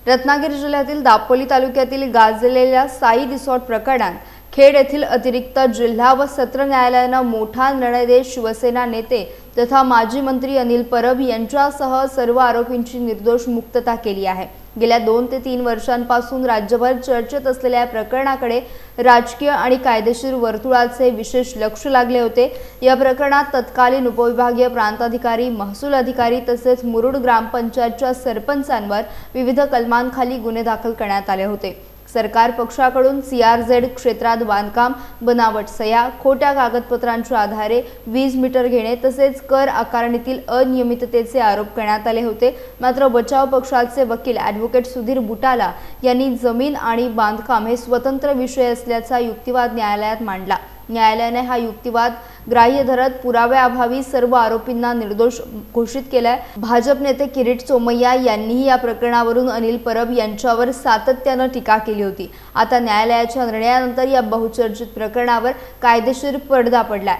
रत्नागिरी जिल्ह्यातील दापोली तालुक्यातील गाजलेल्या साई रिसॉर्ट प्रकरणात खेड येथील अतिरिक्त जिल्हा व सत्र न्यायालयाने मोठा निर्णय देत शिवसेना नेते तथा माजी मंत्री अनिल परब यांच्यासह सर्व आरोपींची निर्दोष मुक्तता केली आहे। गेल्या 2 ते 3 वर्षांपासून राज्यभर चर्चेत असलेल्या या प्रकरणाकडे राजकीय आणि कायदेशीर वर्तुळाचे विशेष लक्ष लागले होते। या प्रकरणात तत्कालीन उपविभागीय प्रांताधिकारी, महसूल अधिकारी तसेच मुरुड ग्रामपंचायतच्या सरपंचांवर विविध कलमांखाली गुन्हे दाखल करण्यात आले होते। सरकार पक्षाकडून CRZ क्षेत्रात बांधकाम, बनावट सह्या, खोट्या कागदपत्रांच्या आधारे वीज मीटर घेणे तसेच कर आकारणीतील अनियमिततेचे आरोप करण्यात आले होते। मात्र बचाव पक्षाचे वकील ॲडव्होकेट सुधीर बुटाला यांनी जमीन आणि बांधकाम हे स्वतंत्र विषय असल्याचा युक्तिवाद न्यायालयात मांडला। न्यायालयाने हा युक्तिवाद ग्राह्य धरत पुराव्याअभावी सर्व आरोपींना निर्दोष घोषित केलाय। भाजप नेते किरीट सोमय्या यांनीही या प्रकरणावरून अनिल परब यांच्यावर सातत्याने टीका केली होती। आता न्यायालयाच्या निर्णयानंतर या बहुचर्चित प्रकरणावर कायदेशीर पडदा पडलाय।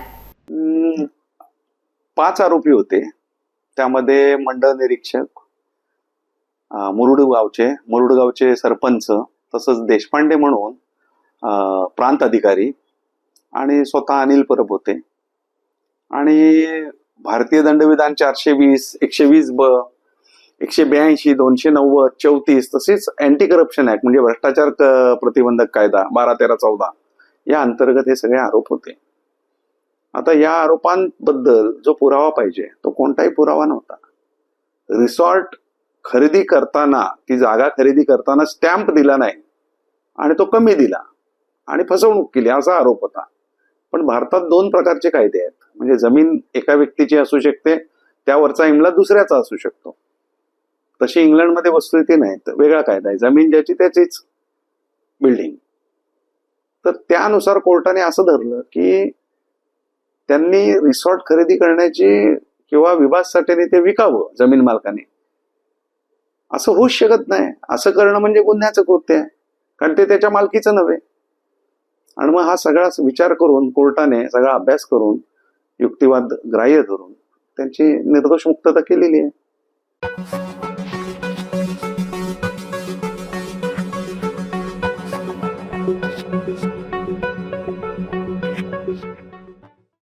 5 आरोपी होते, त्यामध्ये मंडळ निरीक्षक, मुरुड गावचे सरपंच, तसंच देशपांडे म्हणून प्रांत अधिकारी आणि स्वतः अनिल परब होते। आणि भारतीय दंडविधान 420, 120B, 182, 290, 34 तसेच अँटी करप्शन ऍक्ट म्हणजे भ्रष्टाचार प्रतिबंधक कायदा 12, 13, 14 या अंतर्गत हे सगळे आरोप होते। आता या आरोपांबद्दल जो पुरावा पाहिजे तो कोणताही पुरावा नव्हता। रिसॉर्ट खरेदी करताना, ती जागा खरेदी करताना स्टॅम्प दिला नाही आणि तो कमी दिला आणि फसवणूक केली असा आरोप होता। पण भारतात 2 प्रकारचे कायदे आहेत, म्हणजे जमीन एका व्यक्तीची असू शकते, त्यावरचा इमला दुसऱ्याचा असू शकतो। तशी इंग्लंडमध्ये वस्तुस्थिती नाही, तर वेगळा कायदा आहे, जमीन ज्याची त्याचीच बिल्डिंग। तर त्यानुसार कोर्टाने असं धरलं की त्यांनी रिसॉर्ट खरेदी करण्याची किंवा विभागासाठी ते विकावं जमीन मालकाने, असं होऊच शकत नाही। असं करणं म्हणजे गुन्ह्याचं कृत्य आहे, कारण ते त्याच्या मालकीचं नव्हे। आणि मग हा सगळा विचार करून कोर्टाने सगळा अभ्यास करून युक्तिवाद ग्राह्य धरून त्यांची निर्दोष मुक्तता केलेली आहे।